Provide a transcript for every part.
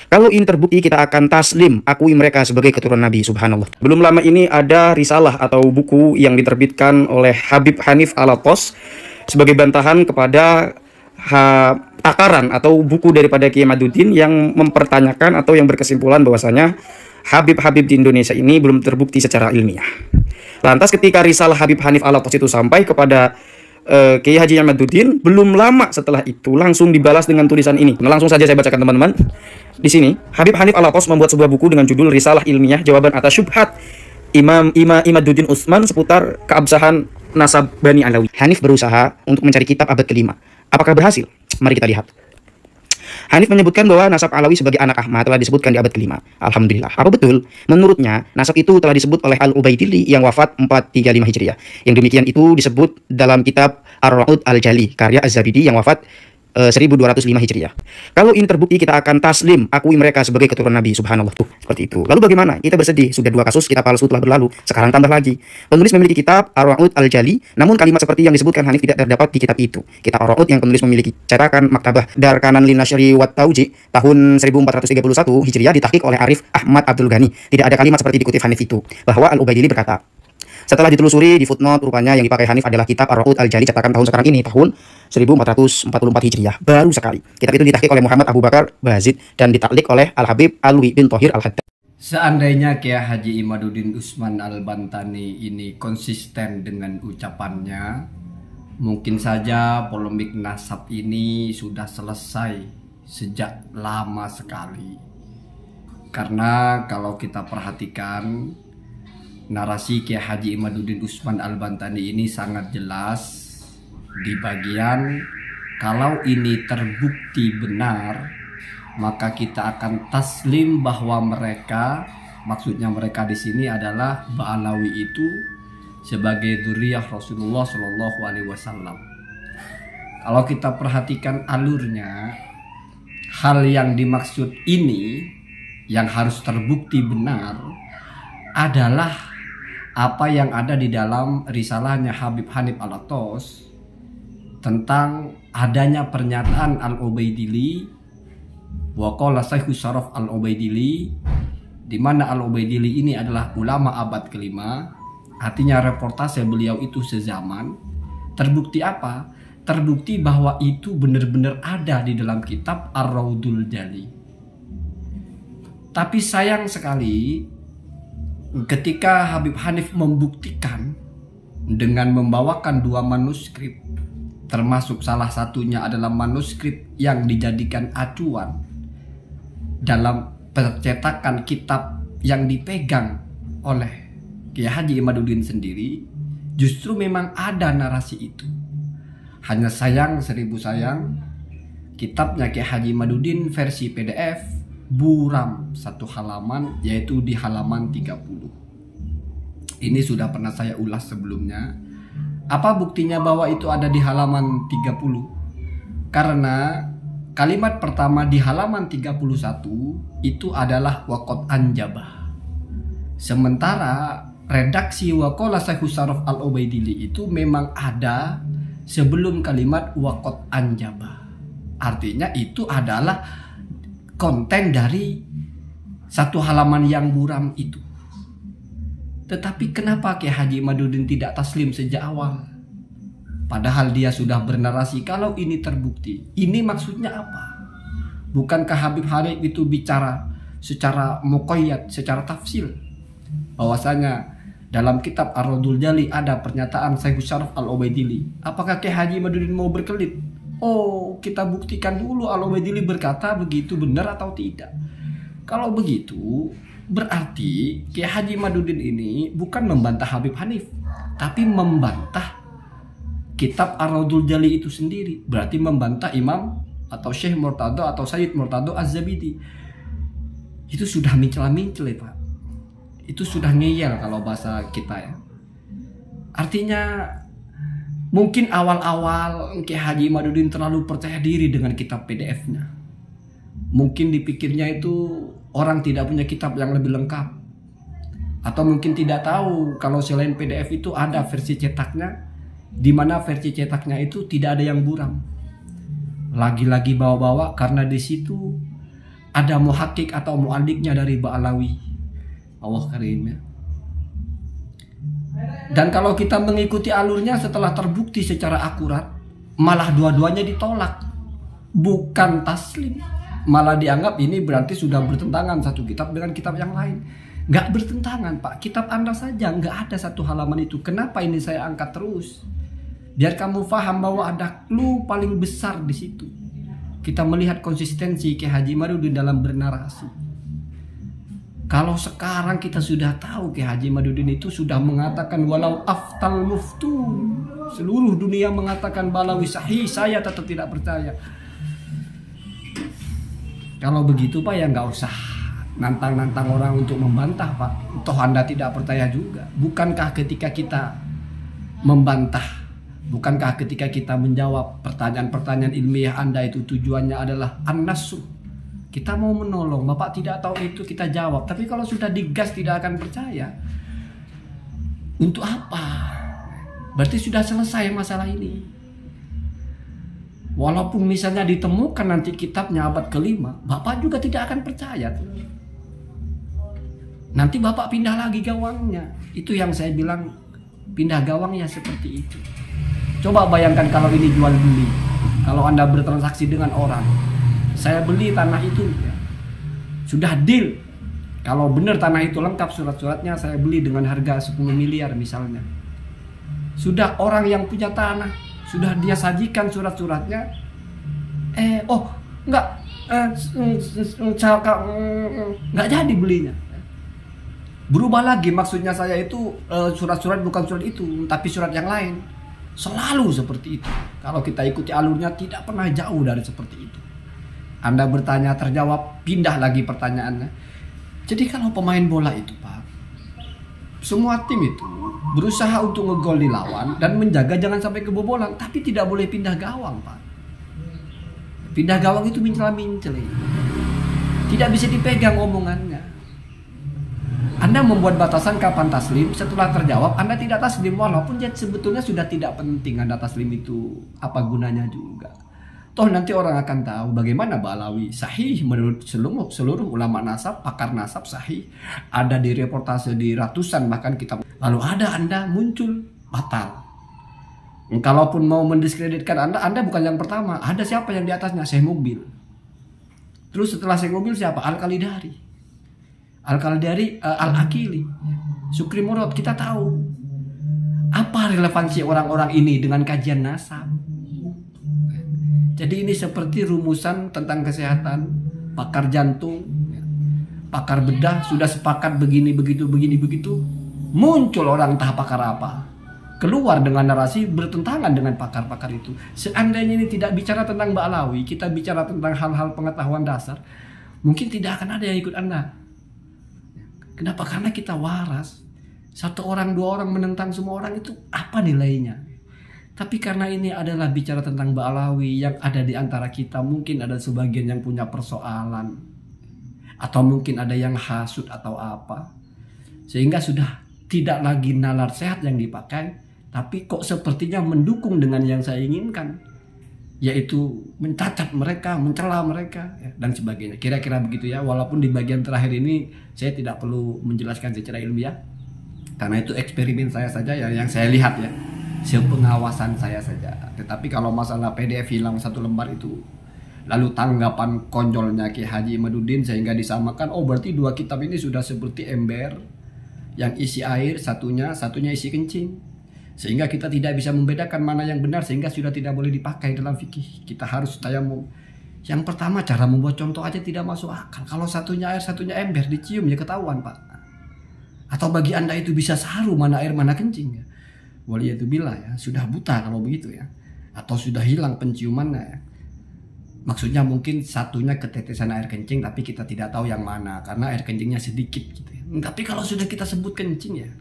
Kalau ini terbukti, kita akan taslim, akui mereka sebagai keturunan Nabi. Subhanallah. Belum lama ini ada risalah atau buku yang diterbitkan oleh Habib Hanif Alatos sebagai bantahan kepada takaran atau buku daripada Kiai Maduddin yang mempertanyakan atau yang berkesimpulan bahwasanya Habib-Habib di Indonesia ini belum terbukti secara ilmiah. Lantas ketika risalah Habib Hanif Alatos itu sampai kepada Kiai Haji Maduddin, belum lama setelah itu langsung dibalas dengan tulisan ini. Nah, langsung saja saya bacakan teman-teman. Di sini Habib Hanif Alatos membuat sebuah buku dengan judul Risalah Ilmiah Jawaban Atas Syubhat Imaduddin Utsman seputar keabsahan nasab Bani Alawi. Hanif berusaha untuk mencari kitab abad ke-5. Apakah berhasil? Mari kita lihat. Hanif menyebutkan bahwa nasab Alawi sebagai anak Ahmad telah disebutkan di abad ke-5. Alhamdulillah. Apa betul? Menurutnya, nasab itu telah disebut oleh Al-Ubaidili yang wafat 435 Hijriah. Yang demikian itu disebut dalam kitab Ar-Ra'ud Al-Jali, karya Az-Zabidi yang wafat 1205 Hijriah. Kalau ini terbukti, kita akan taslim, akui mereka sebagai keturunan Nabi. Subhanallah. Tuh, seperti itu. Lalu bagaimana? Kita bersedih. Sudah 2 kasus kitab palsu telah berlalu. Sekarang tambah lagi. Penulis memiliki kitab Ar-Ra'ud Al-Jali, namun kalimat seperti yang disebutkan Hanif tidak terdapat di kitab itu. Kitab Ar-Ra'ud yang penulis memiliki cetakan Maktabah Darkanan Lin Nashri wat Tauji tahun 1431 Hijriah ditahqiq oleh Arif Ahmad Abdul Ghani. Tidak ada kalimat seperti dikutip Hanif itu. Bahwa Al-Ubaidili berkata, setelah ditelusuri di footnote, rupanya yang dipakai Hanif adalah kitab Ar-Ra'ud Al-Jali cetakan tahun sekarang ini, tahun 1444 Hijriah. Baru sekali. Kitab itu ditahqiq oleh Muhammad Abu Bakar Bazid dan ditaklik oleh Al-Habib Alwi bin Thohir Al-Haddad. Seandainya Kiai Haji Imaduddin Utsman Al-Bantani ini konsisten dengan ucapannya, mungkin saja polemik nasab ini sudah selesai sejak lama sekali. Karena kalau kita perhatikan, narasi Kiai Haji Imaduddin Utsman Al-Bantani ini sangat jelas di bagian kalau ini terbukti benar, maka kita akan taslim bahwa mereka, maksudnya mereka di sini adalah Ba'alawi itu sebagai dzurriyyah Rasulullah Shallallahu Alaihi Wasallam. Kalau kita perhatikan alurnya, hal yang dimaksud ini yang harus terbukti benar adalah apa yang ada di dalam risalahnya Habib Hanif Alatos tentang adanya pernyataan Al-Ubaidili wa qala Syekh Syaraf Al-Ubaidili, di mana Al-Ubaidili ini adalah ulama abad ke-5, artinya reportase beliau itu sezaman. Terbukti apa? Terbukti bahwa itu benar-benar ada di dalam kitab Ar-Raudul Jali. Tapi sayang sekali ketika Habib Hanif membuktikan dengan membawakan 2 manuskrip, termasuk salah satunya adalah manuskrip yang dijadikan acuan dalam percetakan kitab yang dipegang oleh Kiai Haji Imaduddin sendiri, justru memang ada narasi itu. Hanya sayang, 1000 sayang, kitabnya Kiai Haji Imaduddin versi PDF buram 1 halaman, yaitu di halaman 30. Ini sudah pernah saya ulas sebelumnya. Apa buktinya bahwa itu ada di halaman 30? Karena kalimat pertama di halaman 31 itu adalah waqad anjabah. Sementara redaksi waqala Syekh Syaraf Al-Ubaidili itu memang ada sebelum kalimat waqad anjabah. Artinya itu adalah konten dari 1 halaman yang buram itu. Tetapi kenapa Kiai Haji Imaduddin tidak taslim sejak awal? Padahal dia sudah bernarasi kalau ini terbukti. Ini maksudnya apa? Bukankah Habib Hanif itu bicara secara muqayyad, secara tafsil, bahwasanya dalam kitab Ar-Raudul Jali ada pernyataan Syekh Syaraf Al-Ubaidili. Apakah Kiai Haji Imaduddin mau berkelit? Oh, kita buktikan dulu Al-Ubaidili berkata begitu, benar atau tidak. Kalau begitu, berarti Kiai Haji Imaduddin ini bukan membantah Habib Hanif, tapi membantah kitab Ar-Raudul Jali itu sendiri. Berarti membantah Imam atau Syekh Murtado atau Sayyid Murtado Az-Zabidi. Itu sudah mincela-mincel ya Pak. Itu sudah ngeyel kalau bahasa kita ya. Artinya mungkin awal-awal Kiai Haji Imaduddin terlalu percaya diri dengan kitab PDF-nya. Mungkin dipikirnya itu orang tidak punya kitab yang lebih lengkap. Atau mungkin tidak tahu kalau selain PDF itu ada versi cetaknya, di mana versi cetaknya itu tidak ada yang buram. Lagi-lagi bawa-bawa karena di situ ada muhakkik atau mu'alliknya dari Ba'alawi. Allah karim ya. Dan kalau kita mengikuti alurnya setelah terbukti secara akurat, malah dua-duanya ditolak. Bukan taslim. Malah dianggap ini berarti sudah bertentangan satu kitab dengan kitab yang lain. Nggak bertentangan Pak, kitab Anda saja nggak ada satu halaman itu. Kenapa ini saya angkat terus? Biar kamu paham bahwa ada clue paling besar di situ. Kita melihat konsistensi Kiai Haji Madudin dalam bernarasi. Kalau sekarang kita sudah tahu Kiai Haji Madudin itu sudah mengatakan walau aftal muftun, seluruh dunia mengatakan Ba'alawi sahih, saya tetap tidak percaya. Kalau begitu Pak ya nggak usah nantang-nantang orang untuk membantah Pak. Toh Anda tidak percaya juga. Bukankah ketika kita membantah, bukankah ketika kita menjawab pertanyaan-pertanyaan ilmiah Anda itu tujuannya adalah an-nasr? Kita mau menolong, Bapak tidak tahu itu kita jawab. Tapi kalau sudah digas tidak akan percaya. Untuk apa? Berarti sudah selesai masalah ini. Walaupun misalnya ditemukan nanti kitabnya abad ke-5, Bapak juga tidak akan percaya. Nanti Bapak pindah lagi gawangnya. Itu yang saya bilang, pindah gawangnya seperti itu. Coba bayangkan kalau ini jual beli. Kalau Anda bertransaksi dengan orang, saya beli tanah itu ya. Sudah deal. Kalau benar tanah itu lengkap surat-suratnya, saya beli dengan harga 10 miliar misalnya. Sudah orang yang punya tanah, sudah dia sajikan surat-suratnya. Nggak jadi belinya. Berubah lagi, maksudnya saya itu surat-surat bukan surat itu, tapi surat yang lain. Selalu seperti itu. Kalau kita ikuti alurnya tidak pernah jauh dari seperti itu. Anda bertanya terjawab, pindah lagi pertanyaannya. Jadi kalau pemain bola itu Pak, semua tim itu berusaha untuk ngegol di lawan dan menjaga jangan sampai kebobolan, tapi tidak boleh pindah gawang Pak. Pindah gawang itu mincela-mincel. Tidak bisa dipegang omongannya. Anda membuat batasan kapan taslim, setelah terjawab Anda tidak taslim, walaupun sebetulnya sudah tidak penting Anda taslim itu apa gunanya juga. Toh nanti orang akan tahu bagaimana Ba'alawi sahih menurut seluruh ulama nasab, pakar nasab sahih. Ada di reportase di ratusan bahkan kitab. Lalu ada Anda muncul batal. Kalaupun mau mendiskreditkan Anda bukan yang pertama. Ada siapa yang di atasnya? Syekh Muqbil. Terus setelah Syekh Muqbil siapa? Al-Khalidari. Al-Khalidari, Al-Akili, Sukri Murad. Kita tahu apa relevansi orang-orang ini dengan kajian nasab. Jadi ini seperti rumusan tentang kesehatan, pakar jantung, pakar bedah sudah sepakat begini begitu, muncul orang entah pakar apa, keluar dengan narasi bertentangan dengan pakar-pakar itu. Seandainya ini tidak bicara tentang Ba'alawi, kita bicara tentang hal-hal pengetahuan dasar, mungkin tidak akan ada yang ikut Anda. Kenapa? Karena kita waras. Satu orang, dua orang menentang semua orang itu apa nilainya? Tapi karena ini adalah bicara tentang Ba'alawi yang ada di antara kita, mungkin ada sebagian yang punya persoalan. Atau mungkin ada yang hasut atau apa. Sehingga sudah tidak lagi nalar sehat yang dipakai, tapi kok sepertinya mendukung dengan yang saya inginkan. Yaitu mencacat mereka, mencela mereka, ya, dan sebagainya. Kira-kira begitu ya. Walaupun di bagian terakhir ini saya tidak perlu menjelaskan secara ilmiah, karena itu eksperimen saya saja ya, yang saya lihat ya, sepengawasan saya saja. Tetapi kalau masalah PDF hilang satu lembar itu, lalu tanggapan konjolnya Kiai Haji Madudin sehingga disamakan, oh berarti dua kitab ini sudah seperti ember yang isi air, satunya isi kencing. Sehingga kita tidak bisa membedakan mana yang benar, sehingga sudah tidak boleh dipakai dalam fikih. Kita harus tayamum. Yang pertama, cara membuat contoh aja tidak masuk akal. Kalau satunya air, satunya ember, dicium ya ketahuan Pak. Atau bagi Anda itu bisa saru mana air mana kencing ya. Waliyatubillah ya, sudah buta kalau begitu ya. Atau sudah hilang penciumannya ya. Maksudnya mungkin satunya ketetesan air kencing, tapi kita tidak tahu yang mana karena air kencingnya sedikit gitu ya. Tapi kalau sudah kita sebut kencing ya.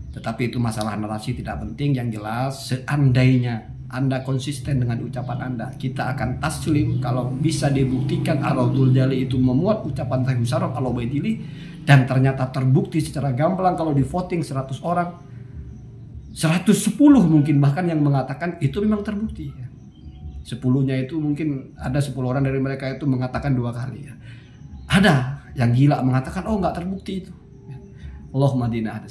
Tetapi itu masalah narasi tidak penting. Yang jelas seandainya Anda konsisten dengan ucapan Anda, kita akan taslim kalau bisa dibuktikan Ar-Raudhul Jali itu memuat ucapan Syekh Musarraf Al-Ubaidili, dan ternyata terbukti secara gamblang kalau di voting 100 orang 110 mungkin bahkan yang mengatakan itu memang terbukti ya. 10-nya itu mungkin ada 10 orang dari mereka itu mengatakan 2 kali ya. Ada yang gila mengatakan oh nggak terbukti itu. Allahumma dina ada